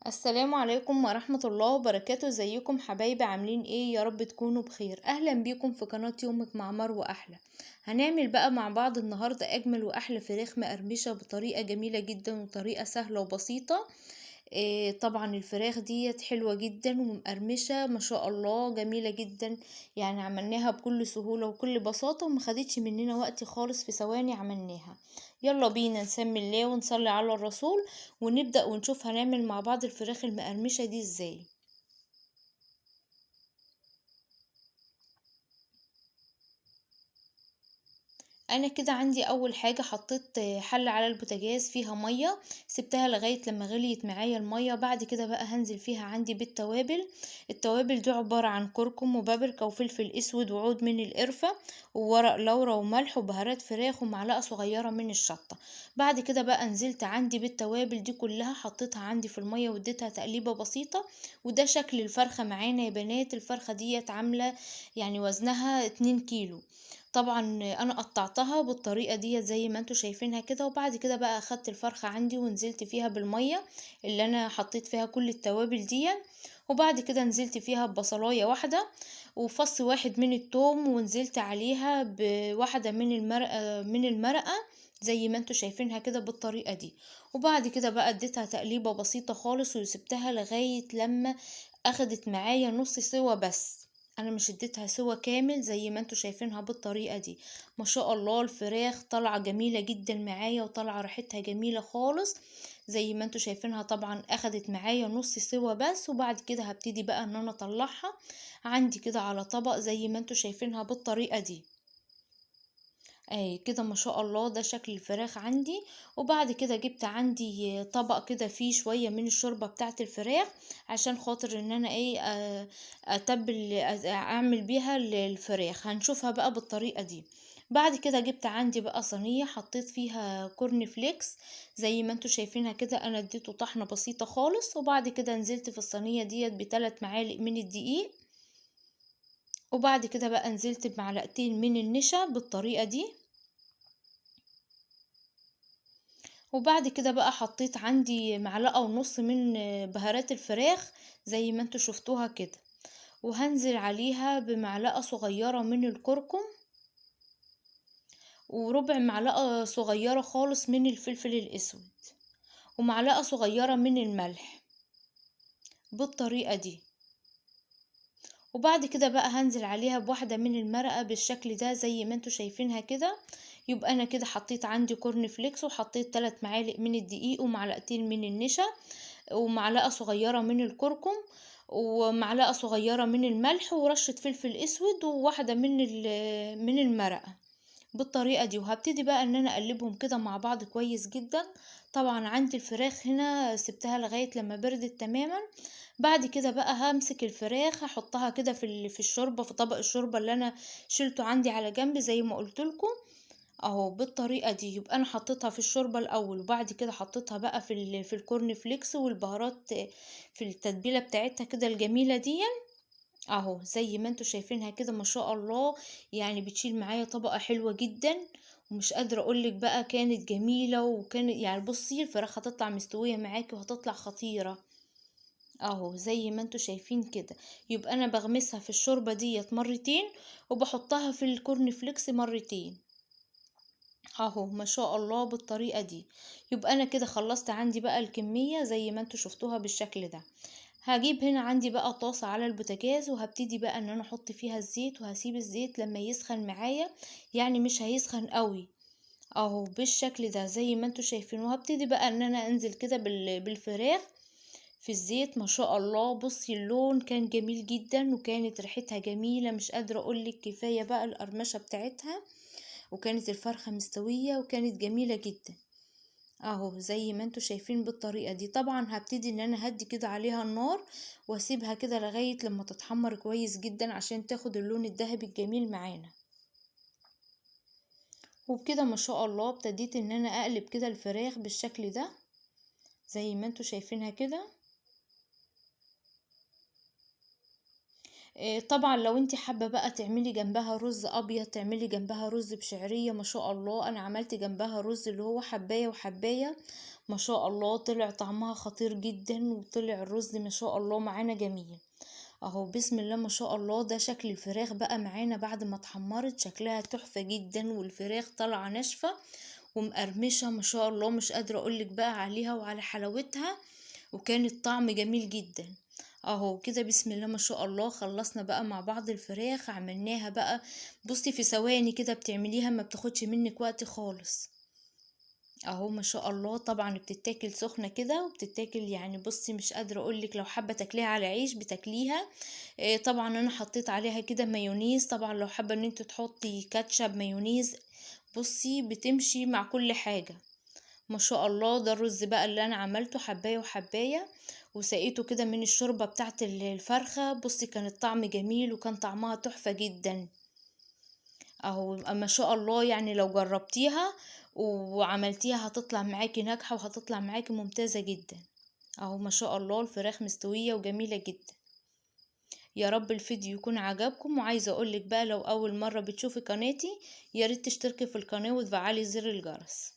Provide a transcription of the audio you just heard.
السلام عليكم ورحمة الله وبركاته. ازيكم حبايبي؟ عاملين ايه؟ يا رب تكونوا بخير. اهلا بيكم في قناة يومك مع مروة احلى. هنعمل بقى مع بعض النهاردة اجمل واحلى فراخ مقرمشة بطريقة جميلة جدا وطريقة سهلة وبسيطة. طبعا الفراخ ديت حلوة جدا ومقرمشة ما شاء الله، جميلة جدا. يعني عملناها بكل سهولة وكل بساطة وما خدتش مننا وقت خالص، في ثواني عملناها. يلا بينا نسمي الله ونصلي على الرسول ونبدأ ونشوف هنعمل مع بعض الفراخ المقرمشة دي ازاي. انا كده عندي اول حاجة حطيت حلة على البوتاجاز فيها مية، سبتها لغاية لما غليت معايا المية. بعد كده بقى هنزل فيها عندي بالتوابل. التوابل دي عبارة عن كركم وبابريكا وفلفل اسود وعود من القرفة وورق لورا وملح وبهارات فراخ ومعلقة صغيرة من الشطة. بعد كده بقى نزلت عندي بالتوابل دي كلها، حطيتها عندي في المية واديتها تقليبة بسيطة. وده شكل الفرخة معانا يا بنات. الفرخة ديت عاملة يعني وزنها 2 كيلو. طبعا انا قطعتها بالطريقه دي زي ما انتوا شايفينها كده. وبعد كده بقى اخدت الفرخه عندي ونزلت فيها بالميه اللي انا حطيت فيها كل التوابل دي. وبعد كده نزلت فيها ببصلايه واحده وفص واحد من التوم، ونزلت عليها بواحده من المرقه زي ما انتوا شايفينها كده بالطريقه دي. وبعد كده بقى اديتها تقليبه بسيطه خالص وسبتها لغايه لما اخدت معايا نص سوا بس. انا مش اديتها سوا كامل زي ما انتوا شايفينها بالطريقة دي. ما شاء الله الفراخ طالعة جميلة جدا معايا وطالعة ريحتها جميلة خالص. زي ما انتوا شايفينها طبعا اخدت معايا نص سوا بس. وبعد كده هبتدي بقى ان انا اطلعها عندي كده على طبق زي ما انتوا شايفينها بالطريقة دي. اهي كده ما شاء الله ده شكل الفراخ عندي. وبعد كده جبت عندي طبق كده فيه شوية من الشوربة بتاعت الفراخ، عشان خاطر ان انا ايه اتبل اعمل بيها الفراخ. هنشوفها بقى بالطريقة دي. بعد كده جبت عندي بقى صينية حطيت فيها كورن فليكس زي ما انتوا شايفينها كده. انا اديته طحنة بسيطة خالص. وبعد كده نزلت في الصينية ديت ب3 معالق من الدقيق. وبعد كده بقى نزلت بمعلقتين من النشا بالطريقة دي. وبعد كده بقى حطيت عندي معلقة ونص من بهارات الفراخ زي ما انتوا شفتوها كده. وهنزل عليها بمعلقة صغيرة من الكركم وربع معلقة صغيرة خالص من الفلفل الأسود ومعلقة صغيرة من الملح بالطريقة دي. وبعد كده بقى هنزل عليها بواحدة من المرقة بالشكل ده زي ما انتوا شايفينها كده. يبقى انا كده حطيت عندي كورن فليكس وحطيت 3 معالق من الدقيق ومعلقتين من النشا ومعلقة صغيرة من الكركم ومعلقة صغيرة من الملح ورشة فلفل اسود وواحدة من المرقة بالطريقة دي. وهبتدي بقى ان انا اقلبهم كده مع بعض كويس جدا. طبعا عندي الفراخ هنا سبتها لغاية لما بردت تماما. بعد كده بقى همسك الفراخ هحطها كده في الشوربة، في طبق الشوربة اللي انا شلته عندي على جنب زي ما قلت لكم اهو بالطريقة دي. يبقى انا حطيتها في الشوربة الاول وبعد كده حطيتها بقى في الكورن فليكس والبهارات في التتبيلة بتاعتها كده الجميلة دي اهو زي ما انتوا شايفينها كده ما شاء الله. يعني بتشيل معايا طبقة حلوة جدا. ومش قادرة اقولك بقى كانت جميلة وكانت يعني بصي الفراخ هتطلع مستوية معاكي وهتطلع خطيرة اهو زي ما انتوا شايفين كده. يبقى انا بغمسها في الشوربة ديت مرتين وبحطها في الكورن فليكس مرتين اهو ما شاء الله بالطريقة دي. يبقى انا كده خلصت عندي بقى الكمية زي ما انتوا شفتوها بالشكل ده. هجيب هنا عندي بقى طاسة على البوتاجاز وهبتدي بقى ان انا احط فيها الزيت وهسيب الزيت لما يسخن معايا. يعني مش هيسخن قوي اهو بالشكل ده زي ما انتوا شايفين. وهبتدي بقى ان انا انزل كده بالفراخ في الزيت. ما شاء الله بصي اللون كان جميل جدا وكانت ريحتها جميلة، مش قادرة اقولك كفاية بقى القرمشة بتاعتها. وكانت الفرخة مستوية وكانت جميلة جدا اهو زي ما انتوا شايفين بالطريقة دي. طبعا هبتدي ان انا هدي كده عليها النار واسيبها كده لغاية لما تتحمر كويس جدا عشان تاخد اللون الذهبي الجميل معانا. وبكده ما شاء الله ابتديت ان انا اقلب كده الفراخ بالشكل ده زي ما انتوا شايفينها كده. طبعًا لو أنتِ حابة بقى تعملي جنبها رز أبيض، تعملي جنبها رز بشعرية ما شاء الله، أنا عملت جنبها رز اللي هو حبّاية وحبّاية، ما شاء الله طلع طعمها خطير جدًا، وطلع الرز ما شاء الله معانا جميل. أهو بسم الله ما شاء الله، ده شكل الفراخ بقى معانا بعد ما اتحمّرت، شكلها تحفة جدًا، والفراخ طالعة ناشفة ومقرمشة ما شاء الله، مش قادرة أقول لِك بقى عليها وعلى حلاوتها، وكان الطعم جميل جدًا. أهو كده بسم الله ما شاء الله خلّصنا بقى مع بعض الفراخ، عملناها بقى بُصّي في ثواني كده بتعمليها، ما بتاخدش منِّك وقت خالص. أهو ما شاء الله طبعًا بتتاكل سخنة كده، وبتتاكل يعني بُصّي مش قادرة أقول لِك لو حابة تاكليها على عيش بتاكليها. طبعًا أنا حطيت عليها كده مايونيز، طبعًا لو حابة إن أنتِ تحطي كاتشب، مايونيز، بُصّي بتمشي مع كل حاجة. ما شاء الله ده الرز بقى اللي أنا عملته حباية وحباية، وسقيته كده من الشوربة بتاعة الفرخة، بُصّي كان الطعم جميل وكان طعمها تحفة جدًا. أهو ما شاء الله يعني لو جربتيها وعملتيها هتطلع معاكِ ناجحة وهتطلع معاكِ ممتازة جدًا. أهو ما شاء الله الفراخ مستوية وجميلة جدًا. يا رب الفيديو يكون عجبكم، وعايزة أقول لِك بقى لو أول مرة بتشوفي قناتي، يا ريت تشتركي في القناة وتفعلي زر الجرس.